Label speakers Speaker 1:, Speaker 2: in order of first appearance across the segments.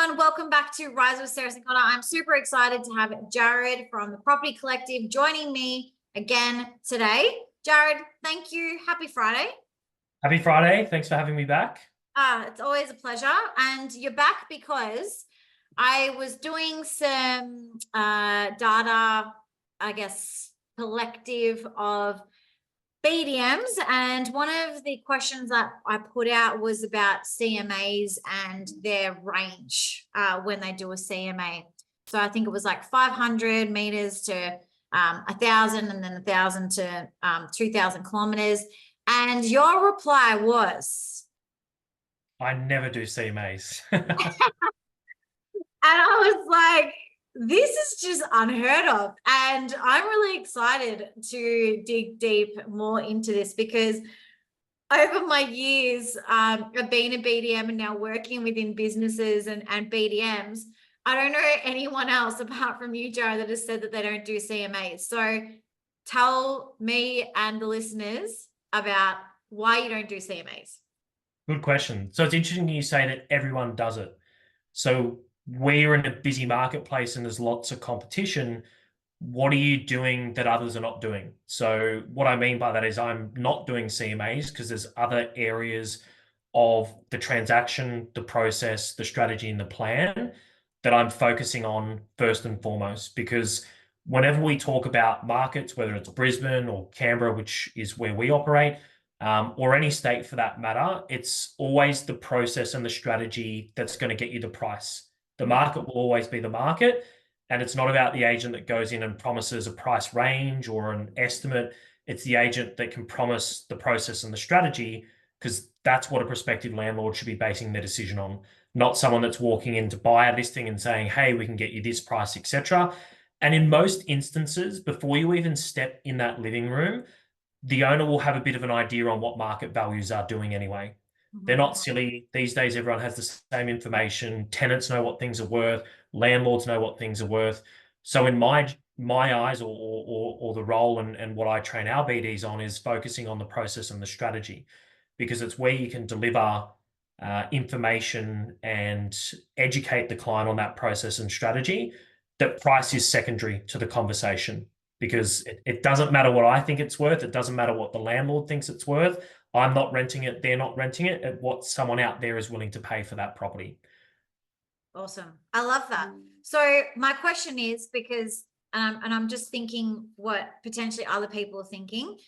Speaker 1: everyone. Welcome back to Rise with Sarah Sincona. I'm super excited to have Jarryd from the Property Collective joining me again today. Jarryd, thank you. Happy Friday.
Speaker 2: Happy Friday. Thanks for having me back.
Speaker 1: It's always a pleasure. And you're back because I was doing some data, I guess, collective of BDMs, and one of the questions that I put out was about CMAs and their range when they do a CMA. So I think it was like 500 meters to 1,000, and then 1,000 to 2,000 kilometers. And your reply was,
Speaker 2: I never do CMAs.
Speaker 1: and I was like, this is just unheard of. And I'm really excited to dig deep more into this because over my years of being a BDM and now working within businesses and BDMs, I don't know anyone else apart from you, Jarryd, that has said that they don't do CMAs. So tell me and the listeners about why you don't do CMAs.
Speaker 2: Good question. So it's interesting you say that everyone does it. So we're in a busy marketplace and there's lots of competition. What are you doing that others are not doing? So what I mean by that is I'm not doing CMAs because there's other areas of the transaction, the process, the strategy, and the plan that I'm focusing on first and foremost. Because whenever we talk about markets, whether it's Brisbane or Canberra, which is where we operate, or any state for that matter, it's always the process and the strategy that's going to get you the price. The market will always be the market, and it's not about the agent that goes in and promises a price range or an estimate. It's the agent that can promise the process and the strategy, because that's what a prospective landlord should be basing their decision on, not someone that's walking in to buy a listing and saying, hey, we can get you this price, etc. And in most instances, before you even step in that living room, the owner will have a bit of an idea on what market values are doing anyway. They're not silly. These days, everyone has the same information. Tenants know what things are worth. Landlords know what things are worth. So in my eyes, or the role and what I train our BDs on is focusing on the process and the strategy, because it's where you can deliver information and educate the client on that process and strategy. That price is secondary to the conversation, because it doesn't matter what I think it's worth. It doesn't matter what the landlord thinks it's worth. I'm not renting it. They're not renting it at what someone out there is willing to pay for that property.
Speaker 1: Awesome. I love that. So my question is, because, and I'm just thinking what potentially other people are thinking.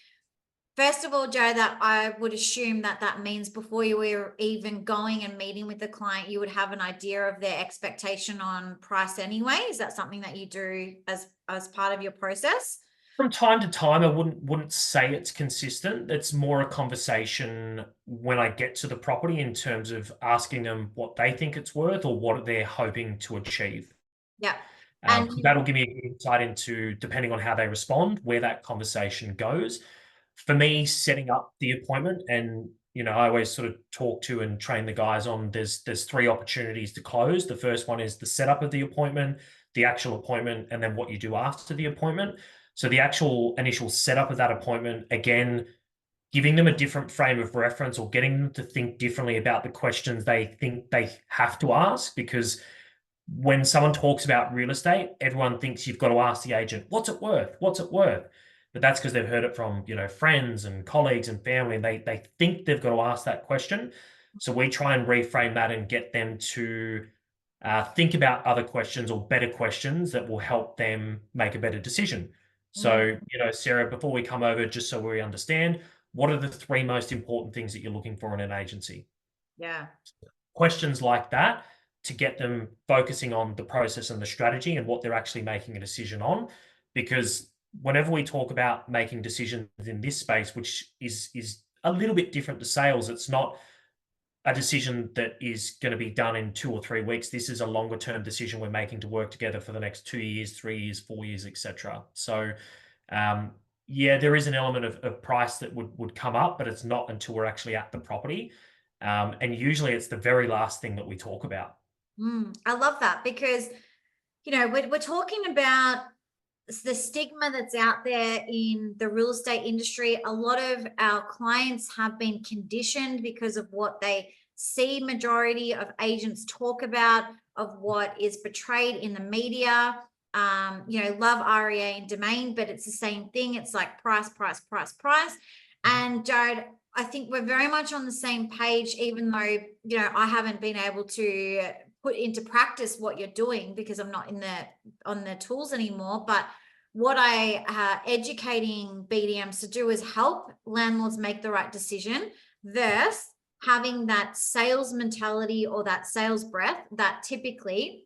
Speaker 1: First of all, Joe, that I would assume that means before you were even going and meeting with the client, you would have an idea of their expectation on price anyway. Is that something that you do as part of your process?
Speaker 2: From time to time, I wouldn't say it's consistent. It's more a conversation when I get to the property in terms of asking them what they think it's worth or what they're hoping to achieve.
Speaker 1: Yeah.
Speaker 2: And that'll give me an insight into, depending on how they respond, where that conversation goes. For me, setting up the appointment, and I always sort of talk to and train the guys on, there's 3 opportunities to close. The first one is the setup of the appointment, the actual appointment, and then what you do after the appointment. So the actual initial setup of that appointment, again, giving them a different frame of reference or getting them to think differently about the questions they think they have to ask. Because when someone talks about real estate, everyone thinks you've got to ask the agent, what's it worth? What's it worth? But that's because they've heard it from, friends and colleagues and family, and they think they've got to ask that question. So we try and reframe that and get them to think about other questions or better questions that will help them make a better decision. So, Sarah, before we come over, just so we understand, what are the 3 most important things that you're looking for in an agency?
Speaker 1: Yeah.
Speaker 2: Questions like that to get them focusing on the process and the strategy and what they're actually making a decision on. Because whenever we talk about making decisions in this space, which is a little bit different to sales, it's not a decision that is going to be done in 2 or 3 weeks. This is a longer term decision we're making to work together for the next 2 years, 3 years, 4 years, etc. So yeah, there is an element of price that would come up, but it's not until we're actually at the property. And usually it's the very last thing that we talk about.
Speaker 1: I love that, because we're talking about the stigma that's out there in the real estate industry. A lot of our clients have been conditioned because of what they see majority of agents talk about, of what is portrayed in the media. You know, love REA and domain, but it's the same thing. It's like price, price, price, price. And Jarryd, I think we're very much on the same page, even though, you know, I haven't been able to put into practice what you're doing because I'm not on the tools anymore. But what I educating BDMs to do is help landlords make the right decision versus having that sales mentality or that sales breath that typically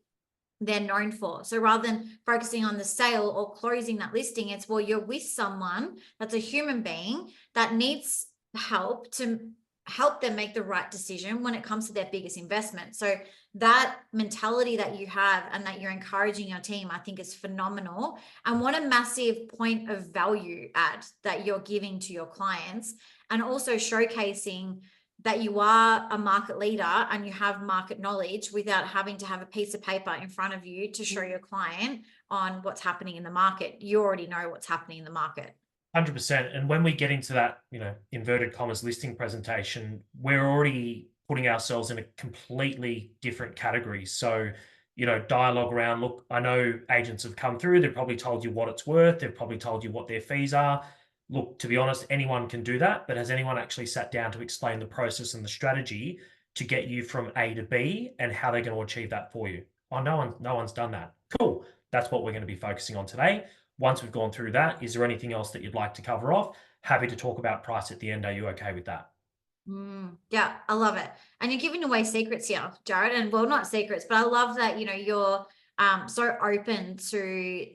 Speaker 1: they're known for. So rather than focusing on the sale or closing that listing, it's, well, you're with someone that's a human being that needs help to help them make the right decision when it comes to their biggest investment. So that mentality that you have and that you're encouraging your team, I think is phenomenal. And what a massive point of value add that you're giving to your clients, and also showcasing that you are a market leader and you have market knowledge without having to have a piece of paper in front of you to show your client on what's happening in the market. You already know what's happening in the market.
Speaker 2: 100%. And when we get into that, you know, inverted commas listing presentation, we're already putting ourselves in a completely different category. So, you know, dialogue around, look, I know agents have come through, they've probably told you what it's worth, they've probably told you what their fees are. Look, to be honest, anyone can do that, but has anyone actually sat down to explain the process and the strategy to get you from A to B and how they're going to achieve that for you? Oh, no one's done that. Cool. That's what we're going to be focusing on today. Once we've gone through that, is there anything else that you'd like to cover off? Happy to talk about price at the end. Are you okay with that?
Speaker 1: Yeah, I love it. And you're giving away secrets here, Jarryd, and well, not secrets, but I love that, you know, you're so open to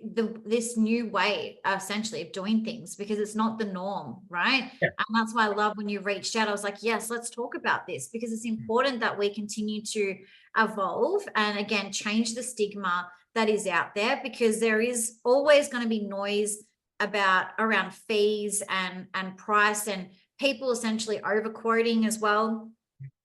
Speaker 1: this new way essentially of doing things, because it's not the norm, right?
Speaker 2: Yeah.
Speaker 1: And that's why I love when you reached out. I was like, yes, let's talk about this, because it's important that we continue to evolve and again change the stigma that is out there, because there is always going to be noise around fees and price, and people essentially overquoting as well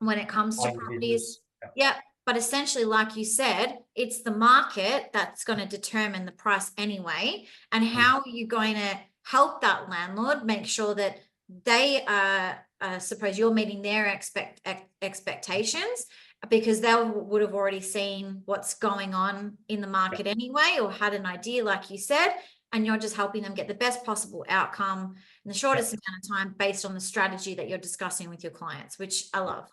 Speaker 1: when it comes to properties. Yeah. But essentially, like you said, it's the market that's going to determine the price anyway. And how are you going to help that landlord make sure that they suppose you're meeting their expectations, because they would have already seen what's going on in the market anyway, or had an idea, like you said, and you're just helping them get the best possible outcome in the shortest amount of time based on the strategy that you're discussing with your clients, which I love.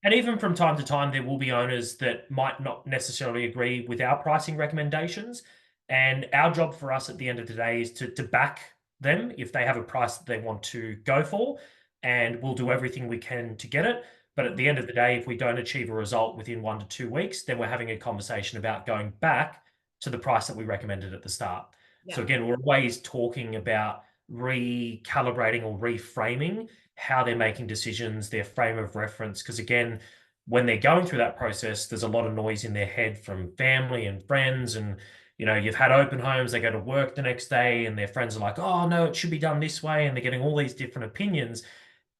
Speaker 2: And even from time to time, there will be owners that might not necessarily agree with our pricing recommendations. And our job for us at the end of the day is to back them if they have a price that they want to go for. And we'll do everything we can to get it. But at the end of the day, if we don't achieve a result within 1 to 2 weeks, then we're having a conversation about going back to the price that we recommended at the start. So again, we're always talking about recalibrating or reframing how they're making decisions, their frame of reference. Because again, when they're going through that process, there's a lot of noise in their head from family and friends. And, you know, you've had open homes, they go to work the next day and their friends are like, oh, no, it should be done this way. And they're getting all these different opinions.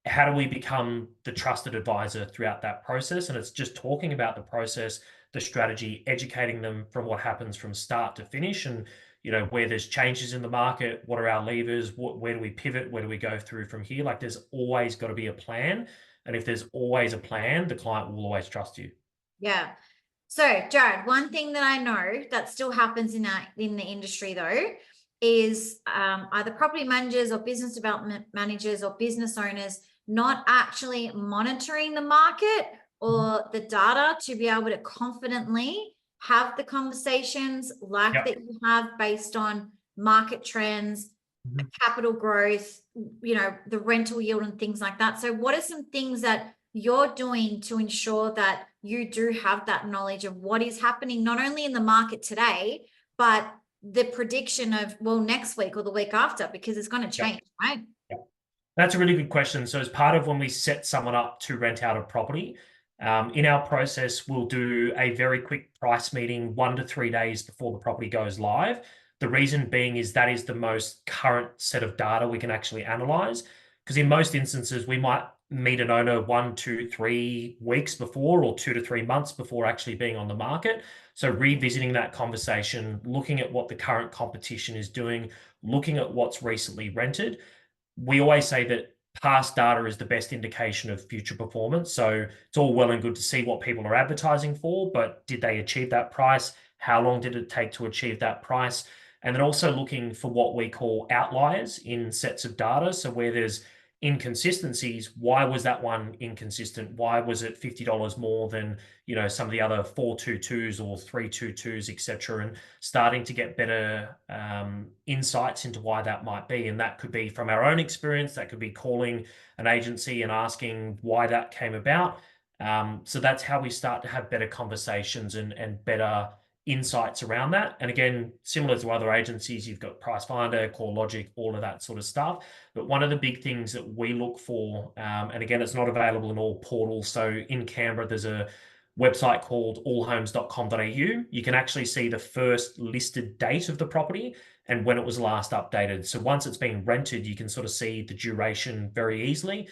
Speaker 2: How do we become the trusted advisor throughout that process? And it's just talking about the process, the strategy, educating them from what happens from start to finish, and you know, where there's changes in the market, what are our levers, where do we pivot, where do we go through from here? Like there's always got to be a plan. And if there's always a plan, the client will always trust you.
Speaker 1: Yeah. So Jarryd, one thing that I know that still happens in the industry though, is either property managers or business development managers or business owners not actually monitoring the market or the data to be able to confidently have the conversations like that you have based on market trends, capital growth, you know, the rental yield and things like that. So what are some things that you're doing to ensure that you do have that knowledge of what is happening, not only in the market today, but the prediction of, well, next week or the week after, because it's going to change, right?
Speaker 2: That's a really good question. So as part of when we set someone up to rent out a property, in our process, we'll do a very quick price meeting 1 to 3 days before the property goes live. The reason being is that is the most current set of data we can actually analyze. Because in most instances, we might meet an owner 1, 2, 3 weeks before, or 2 to 3 months before actually being on the market. So revisiting that conversation, looking at what the current competition is doing, looking at what's recently rented. We always say that past data is the best indication of future performance. So it's all well and good to see what people are advertising for, but did they achieve that price? How long did it take to achieve that price? And then also looking for what we call outliers in sets of data. So where there's inconsistencies, why was that one inconsistent? Why was it $50 more than, you know, some of the other 422s or 322s, etc.? And starting to get better insights into why that might be. And that could be from our own experience, that could be calling an agency and asking why that came about. So that's how we start to have better conversations and better insights around that. And again, similar to other agencies, you've got Price Finder, CoreLogic, all of that sort of stuff. But one of the big things that we look for, and again, it's not available in all portals. So in Canberra, there's a website called allhomes.com.au. You can actually see the first listed date of the property and when it was last updated. So once it's been rented, you can sort of see the duration very easily.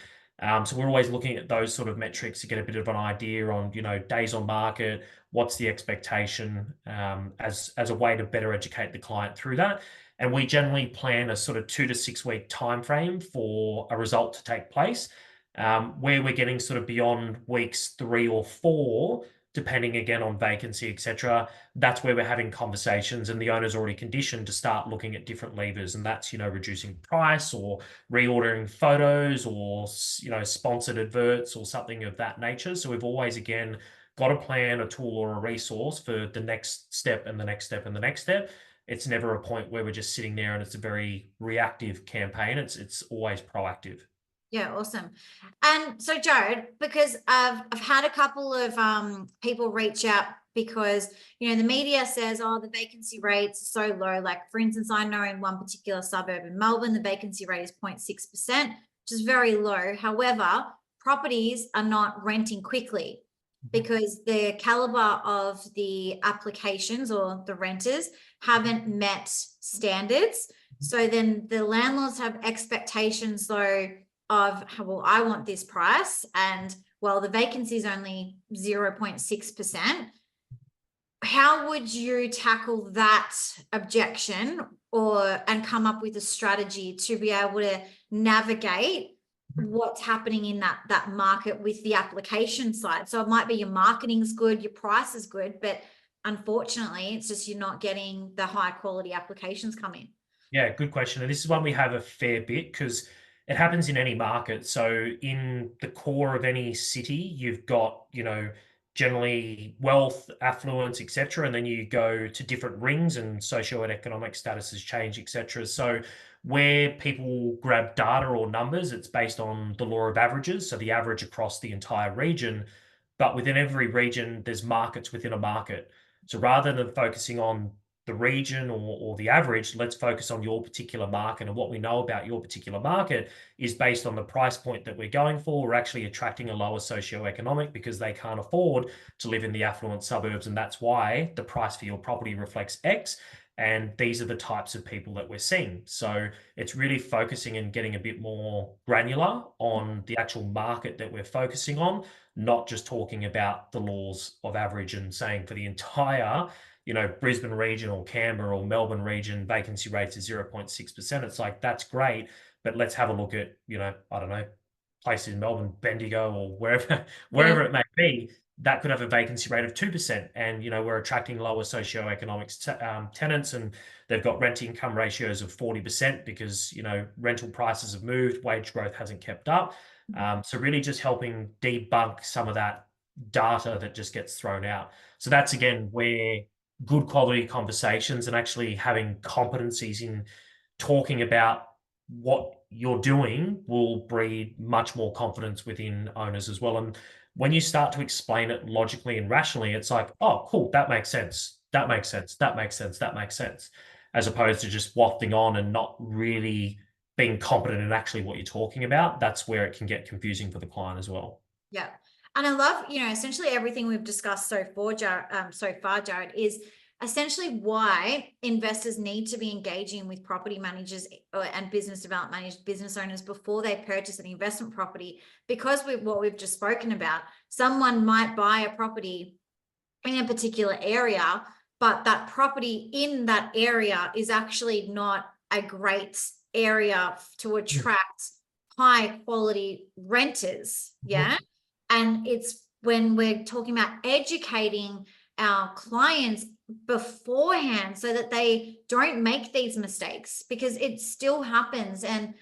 Speaker 2: So we're always looking at those sort of metrics to get a bit of an idea on, you know, days on market, what's the expectation, as a way to better educate the client through that. And we generally plan a sort of 2 to 6 week time frame for a result to take place. Where we're getting sort of beyond weeks 3 or 4, depending again on vacancy, etc., that's where we're having conversations and the owner's already conditioned to start looking at different levers. And that's, you know, reducing price or reordering photos or, you know, sponsored adverts or something of that nature. So we've always, again, got a plan, a tool or a resource for the next step and the next step and the next step. It's never a point where we're just sitting there and it's a very reactive campaign. It's always proactive.
Speaker 1: Yeah, awesome. And so, Jarryd, because I've had a couple of people reach out because, you know, the media says, oh, the vacancy rates are so low. Like, for instance, I know in one particular suburb in Melbourne, the vacancy rate is 0.6%, which is very low. However, properties are not renting quickly because the caliber of the applications or the renters haven't met standards. So then the landlords have expectations, though, of, well, I want this price, and well, the vacancy is only 0.6%. How would you tackle that objection and come up with a strategy to be able to navigate what's happening in that market with the application side? So it might be your marketing's good, your price is good, but unfortunately it's just you're not getting the high quality applications come in.
Speaker 2: Yeah, good question. And this is one we have a fair bit because it happens in any market. So in the core of any city, you've got, you know, generally wealth, affluence, etc. And then you go to different rings and socioeconomic statuses change, etc. So where people grab data or numbers, it's based on the law of averages. So the average across the entire region. But within every region, there's markets within a market. So rather than focusing on the region or the average, let's focus on your particular market. And what we know about your particular market is based on the price point that we're going for. We're actually attracting a lower socioeconomic because they can't afford to live in the affluent suburbs. And that's why the price for your property reflects X. And these are the types of people that we're seeing. So it's really focusing and getting a bit more granular on the actual market that we're focusing on, not just talking about the laws of average and saying for the entire, you know, Brisbane region or Canberra or Melbourne region, vacancy rates is 0.6%. It's like, that's great, but let's have a look at, you know, I don't know, places in Melbourne, Bendigo or wherever it may be, that could have a vacancy rate of 2%. And, you know, we're attracting lower socioeconomic tenants and they've got rent income ratios of 40% because, you know, rental prices have moved, wage growth hasn't kept up. So really just helping debunk some of that data that just gets thrown out. So that's, again, where good quality conversations and actually having competencies in talking about what you're doing will breed much more confidence within owners as well. And when you start to explain it logically and rationally, it's like, oh, cool, that makes sense. That makes sense. That makes sense. That makes sense. As opposed to just wafting on and not really being competent in actually what you're talking about. That's where it can get confusing for the client as well.
Speaker 1: Yeah. And I love, you know, essentially everything we've discussed so far, Jarryd, is essentially why investors need to be engaging with property managers and business development managers, business owners before they purchase an investment property. Because what we've just spoken about, someone might buy a property in a particular area, but that property in that area is actually not a great area to attract high quality renters. Yeah. And it's when we're talking about educating our clients beforehand so that they don't make these mistakes, because it still happens. And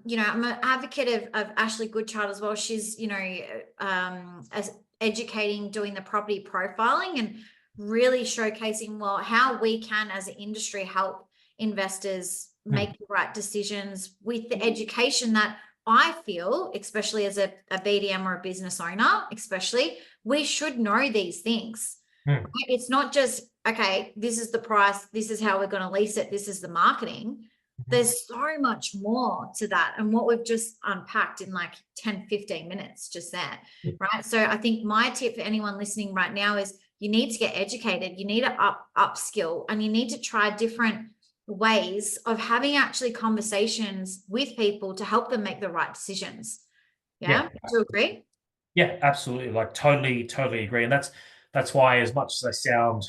Speaker 1: you know, I'm an advocate of Ashley Goodchild as well. She's, you know, as educating, doing the property profiling and really showcasing, well, how we can as an industry help investors make the right decisions with the education that I feel, especially as a BDM or a business owner, especially, we should know these things. Right? It's not just, okay, this is the price, this is how we're going to lease it, this is the marketing. There's so much more to that. And what we've just unpacked in like 10, 15 minutes just there, right? So I think my tip for anyone listening right now is you need to get educated, you need to upskill, and you need to try different ways of having actually conversations with people to help them make the right decisions. Yeah. Do you agree?
Speaker 2: Yeah, absolutely. Like totally agree. And that's why, as much as I sound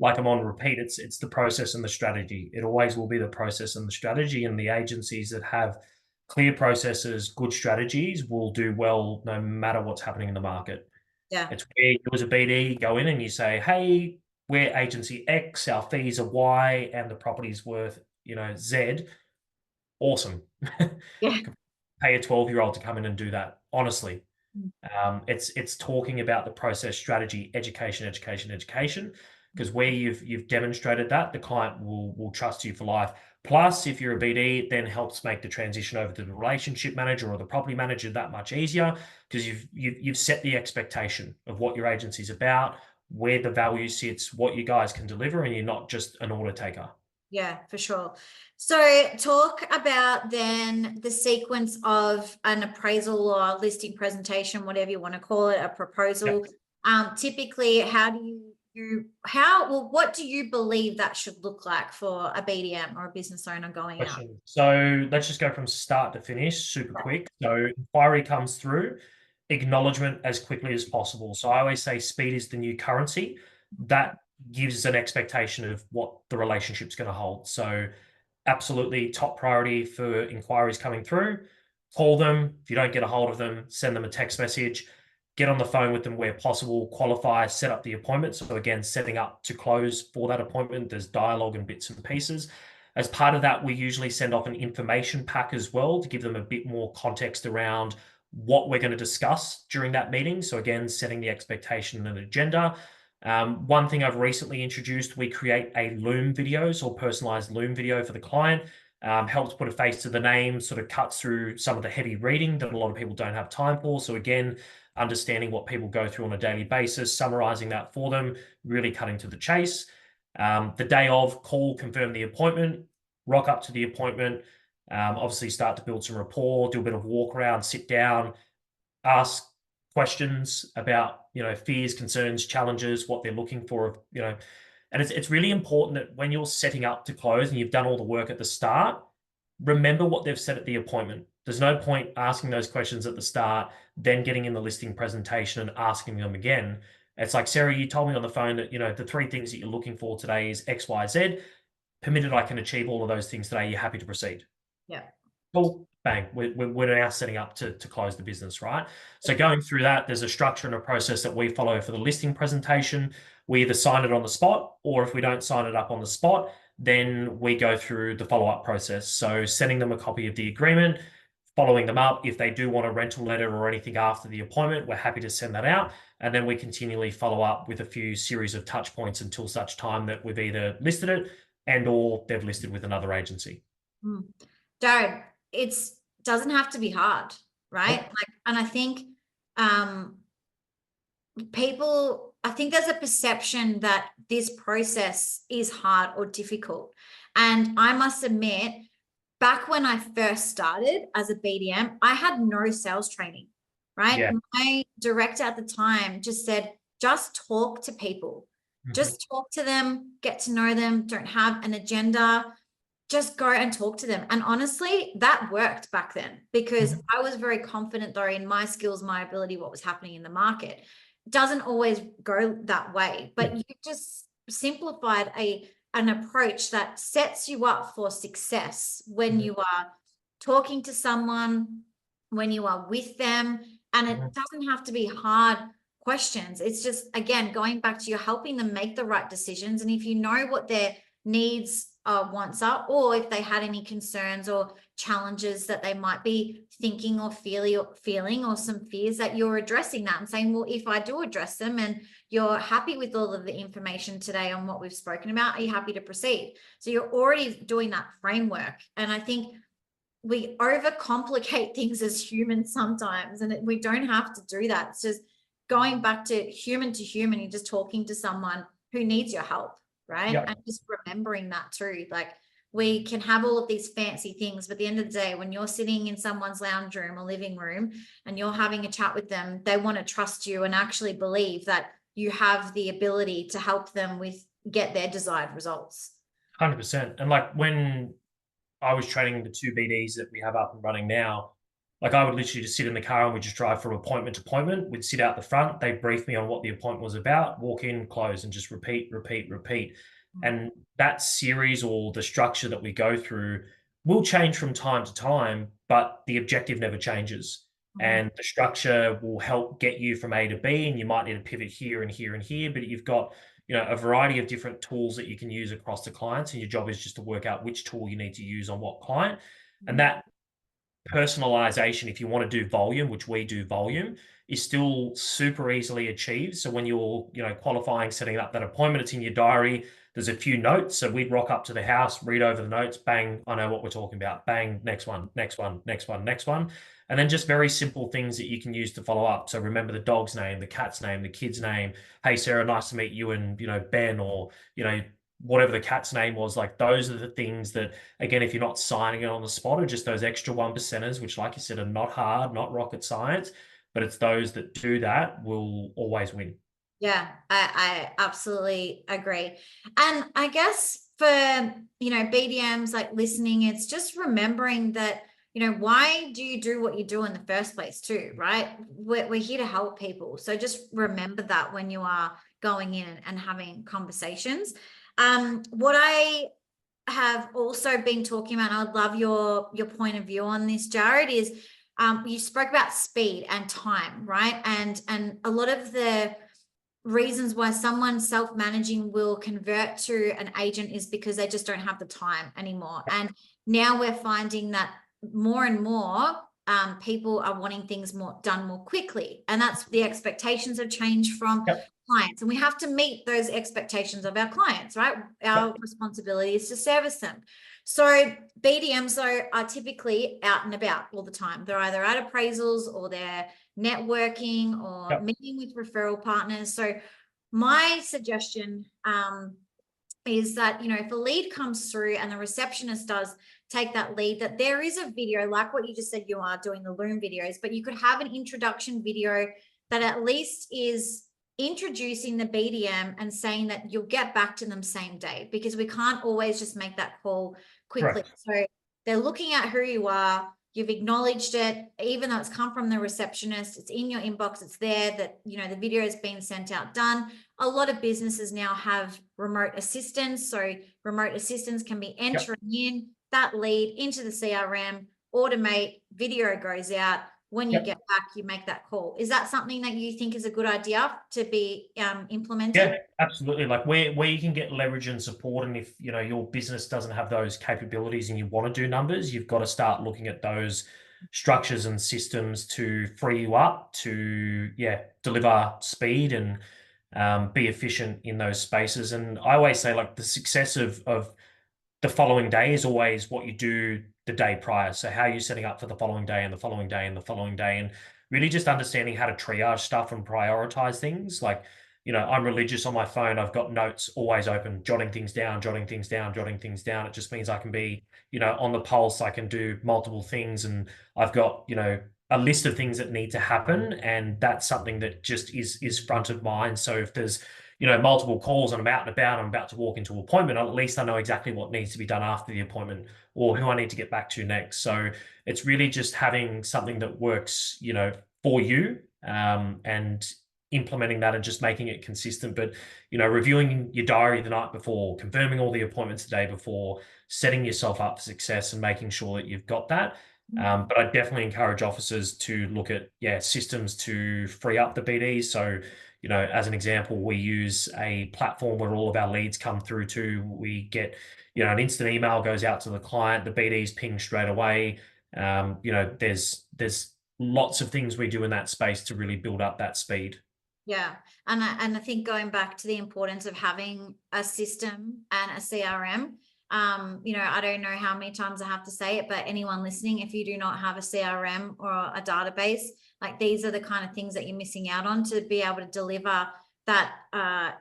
Speaker 2: like I'm on repeat, it's the process and the strategy. It always will be the process and the strategy, and the agencies that have clear processes, good strategies will do well no matter what's happening in the market.
Speaker 1: Yeah.
Speaker 2: It's where you as a BD go in and you say, hey, we're agency X, our fees are Y, and the property's worth, you know, Z. Awesome.
Speaker 1: Yeah.
Speaker 2: Pay a 12-year-old to come in and do that. Honestly, it's talking about the process, strategy, education, because where you've demonstrated that, the client will trust you for life. Plus, if you're a BD, it then helps make the transition over to the relationship manager or the property manager that much easier, because you've set the expectation of what your agency's about, where the value sits, what you guys can deliver, and you're not just an order taker.
Speaker 1: Yeah, for sure. So talk about then the sequence of an appraisal or listing presentation, whatever you want to call it, a proposal. Typically, what do you believe that should look like for a BDM or a business owner going out?
Speaker 2: So let's just go from start to finish super quick. So inquiry comes through, acknowledgement as quickly as possible. So I always say speed is the new currency. That gives an expectation of what the relationship's going to hold. So absolutely top priority for inquiries coming through. Call them. If you don't get a hold of them, send them a text message. Get on the phone with them where possible, qualify, set up the appointment. So again, setting up to close for that appointment, there's dialogue and bits and pieces. As part of that, we usually send off an information pack as well to give them a bit more context around what we're going to discuss during that meeting. So again, setting the expectation and agenda. One thing I've recently introduced, we create a Loom videos or personalized Loom video for the client. Helps put a face to the name, sort of cuts through some of the heavy reading that a lot of people don't have time for. So again, understanding what people go through on a daily basis, summarizing that for them, really cutting to the chase. The day of, call, confirm the appointment, rock up to the appointment, obviously start to build some rapport, do a bit of walk around, sit down, ask questions about, you know, fears, concerns, challenges, what they're looking for, you know. And it's really important that when you're setting up to close and you've done all the work at the start, remember what they've said at the appointment. There's no point asking those questions at the start, then getting in the listing presentation and asking them again. It's like, Sarah, you told me on the phone that, you know, the 3 things that you're looking for today is X, Y, Z. Permitted I can achieve all of those things today. You're happy to proceed?
Speaker 1: Yeah.
Speaker 2: Cool. Bang. We're now setting up to close the business, right? So going through that, there's a structure and a process that we follow for the listing presentation. We either sign it on the spot, or if we don't sign it up on the spot, then we go through the follow-up process. So sending them a copy of the agreement, following them up. If they do want a rental letter or anything after the appointment, we're happy to send that out. And then we continually follow up with a few series of touch points until such time that we've either listed it and or they've listed with another agency.
Speaker 1: Jarryd, it doesn't have to be hard, right? Like, and I think I think there's a perception that this process is hard or difficult. And I must admit, back when I first started as a BDM, I had no sales training, right?
Speaker 2: Yeah.
Speaker 1: My director at the time just said, just talk to people, just talk to them, get to know them, don't have an agenda, just go and talk to them. And honestly, that worked back then because I was very confident though in my skills, my ability, what was happening in the market. It doesn't always go that way, but you just simplified an approach that sets you up for success when you are talking to someone when you are with them. And it doesn't have to be hard questions. It's just, again, going back to you helping them make the right decisions. And if you know what their needs wants are, or if they had any concerns or challenges that they might be thinking or feeling or some fears, that you're addressing that and saying, well, if I do address them and you're happy with all of the information today on what we've spoken about, are you happy to proceed? So you're already doing that framework. And I think we overcomplicate things as humans sometimes, and we don't have to do that. It's just going back to human, you're just talking to someone who needs your help, right?
Speaker 2: Yep.
Speaker 1: And just remembering that too. Like, we can have all of these fancy things, but at the end of the day, when you're sitting in someone's lounge room or living room and you're having a chat with them, they want to trust you and actually believe that you have the ability to help them get their desired results.
Speaker 2: 100%. And like when I was training the 2 BDs that we have up and running now, like I would literally just sit in the car and we'd just drive from appointment to appointment. We'd sit out the front, they'd brief me on what the appointment was about, walk in, close, and just repeat. And that series or the structure that we go through will change from time to time, but the objective never changes. And the structure will help get you from A to B, and you might need to pivot here and here and here, but you've got, you know, a variety of different tools that you can use across the clients, and your job is just to work out which tool you need to use on what client. And that personalization, if you want to do volume, which we do volume, is still super easily achieved. So when you're, you know, qualifying, setting up that appointment, it's in your diary. There's a few notes. So we'd rock up to the house, read over the notes, bang, I know what we're talking about. Bang, next one. And then just very simple things that you can use to follow up. So remember the dog's name, the cat's name, the kid's name. Hey, Sarah, nice to meet you and, you know, Ben, or, you know, whatever the cat's name was. Like, those are the things that, again, if you're not signing it on the spot, are just those extra 1%ers, which, like you said, are not hard, not rocket science, but it's those that do that will always win.
Speaker 1: Yeah, I absolutely agree. And I guess for, you know, BDMs like listening, it's just remembering that, you know, why do you do what you do in the first place too, right? We're here to help people. So just remember that when you are going in and having conversations. What I have also been talking about, and I'd love your point of view on this, Jarryd, is you spoke about speed and time, right? And a lot of the reasons why someone self-managing will convert to an agent is because they just don't have the time anymore. And now we're finding that more and more people are wanting things done more quickly, and that's the expectations have changed from clients, and we have to meet those expectations of our clients, right? Our responsibility is to service them. So BDMs though are typically out and about all the time. They're either at appraisals or they're networking or meeting with referral partners. So my suggestion is that, you know, if a lead comes through and the receptionist does take that lead, that there is a video like what you just said, you are doing the Loom videos, but you could have an introduction video that at least is introducing the BDM and saying that you'll get back to them same day, because we can't always just make that call quickly. Correct. So they're looking at who you are, you've acknowledged it, even though it's come from the receptionist, it's in your inbox, it's there, that, you know, the video has been sent out, done. A lot of businesses now have remote assistants. So remote assistants can be entering in that lead into the CRM, automate, video goes out. When you get back, you make that call. Is that something that you think is a good idea to be implemented?
Speaker 2: Yeah, absolutely. Like where you can get leverage and support, and if, you know, your business doesn't have those capabilities and you want to do numbers, you've got to start looking at those structures and systems to free you up to deliver speed and be efficient in those spaces. And I always say, like, the success of the following day is always what you do the day prior. So how are you setting up for the following day and the following day and the following day, and really just understanding how to triage stuff and prioritize things. Like, you know, I'm religious on my phone. I've got notes always open, jotting things down. It just means I can be, you know, on the pulse. I can do multiple things, and I've got, you know, a list of things that need to happen, and that's something that just is front of mind. So if there's, you know, multiple calls and I'm out and about, I'm about to walk into an appointment, at least I know exactly what needs to be done after the appointment or who I need to get back to next. So it's really just having something that works, you know, for you, and implementing that and just making it consistent. But, you know, reviewing your diary the night before, confirming all the appointments the day before, setting yourself up for success and making sure that you've got that. But I definitely encourage officers to look at, systems to free up the BDs. So, as an example, we use a platform where all of our leads come through to. We get, an instant email goes out to the client, the BDs ping straight away. There's lots of things we do in that space to really build up that speed.
Speaker 1: Yeah. And I think going back to the importance of having a system and a CRM, I don't know how many times I have to say it, but anyone listening, if you do not have a CRM or a database, like these are the kind of things that you're missing out on to be able to deliver that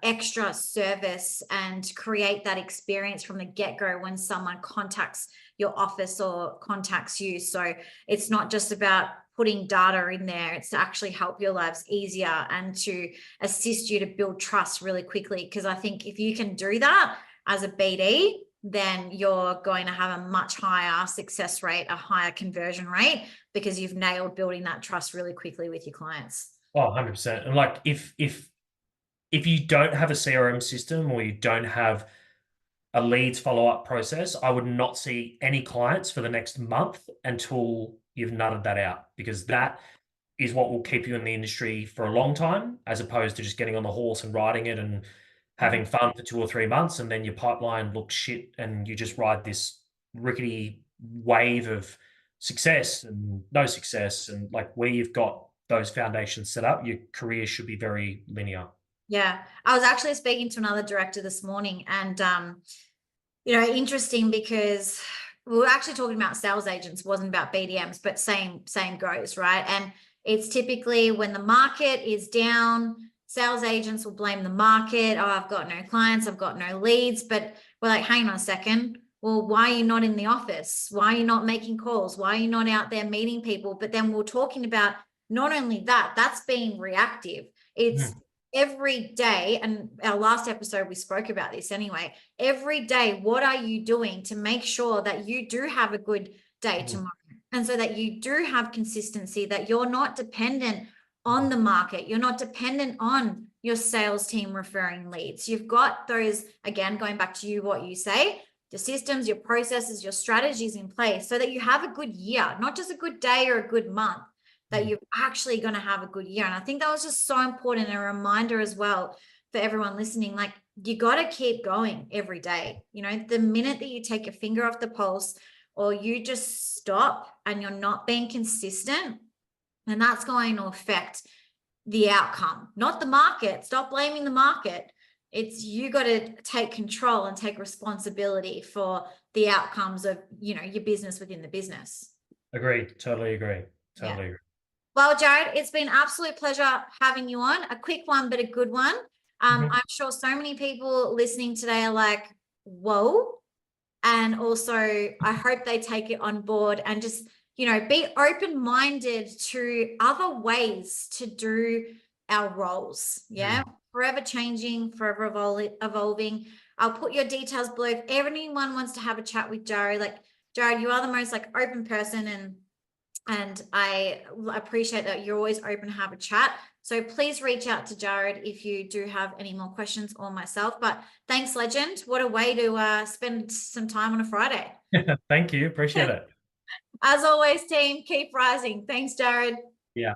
Speaker 1: extra service and create that experience from the get-go when someone contacts your office or contacts you. So it's not just about putting data in there, it's to actually help your lives easier and to assist you to build trust really quickly. Because I think if you can do that as a BD, then you're going to have a much higher success rate, a higher conversion rate, because you've nailed building that trust really quickly with your clients.
Speaker 2: Oh, 100%. And like if you don't have a CRM system or you don't have a leads follow-up process, I would not see any clients for the next month until you've nutted that out, because that is what will keep you in the industry for a long time, as opposed to just getting on the horse and riding it and having fun for 2 or 3 months, and then your pipeline looks shit and you just ride this rickety wave of success and no success. And like where you've got those foundations set up, your career should be very linear.
Speaker 1: Yeah, I was actually speaking to another director this morning, and interesting because we were actually talking about sales agents, wasn't about BDMs, but same goes, right? And it's typically when the market is down, sales agents will blame the market. Oh, I've got no clients, I've got no leads. But we're like, hang on a second. Well, why are you not in the office? Why are you not making calls? Why are you not out there meeting people? But then we're talking about not only that, that's being reactive. It's every day, and our last episode we spoke about this anyway, every day what are you doing to make sure that you do have a good day tomorrow, and so that you do have consistency, that you're not dependent on the market, you're not dependent on your sales team referring leads. You've got those, again, going back to you, what you say, your systems, your processes, your strategies in place so that you have a good year, not just a good day or a good month, that you're actually going to have a good year. And I think that was just so important, and a reminder as well for everyone listening, like you got to keep going every day. The minute that you take your finger off the pulse or you just stop and you're not being consistent, and that's going to affect the outcome, not the market. Stop blaming the market. It's you got to take control and take responsibility for the outcomes of, your business within the business.
Speaker 2: Agreed. Totally agree.
Speaker 1: Totally agree. Well, Jarryd, it's been an absolute pleasure having you on. A quick one, but a good one. I'm sure so many people listening today are like, whoa. And also, I hope they take it on board and just, be open-minded to other ways to do our roles. Yeah. Forever changing, forever evolving. I'll put your details below. If anyone wants to have a chat with Jarryd, like Jarryd, you are the most like open person, and I appreciate that you're always open to have a chat. So please reach out to Jarryd if you do have any more questions, or myself. But thanks, legend. What a way to spend some time on a Friday.
Speaker 2: Thank you. Appreciate it.
Speaker 1: As always, team, keep rising. Thanks, Jarryd.
Speaker 2: Yeah.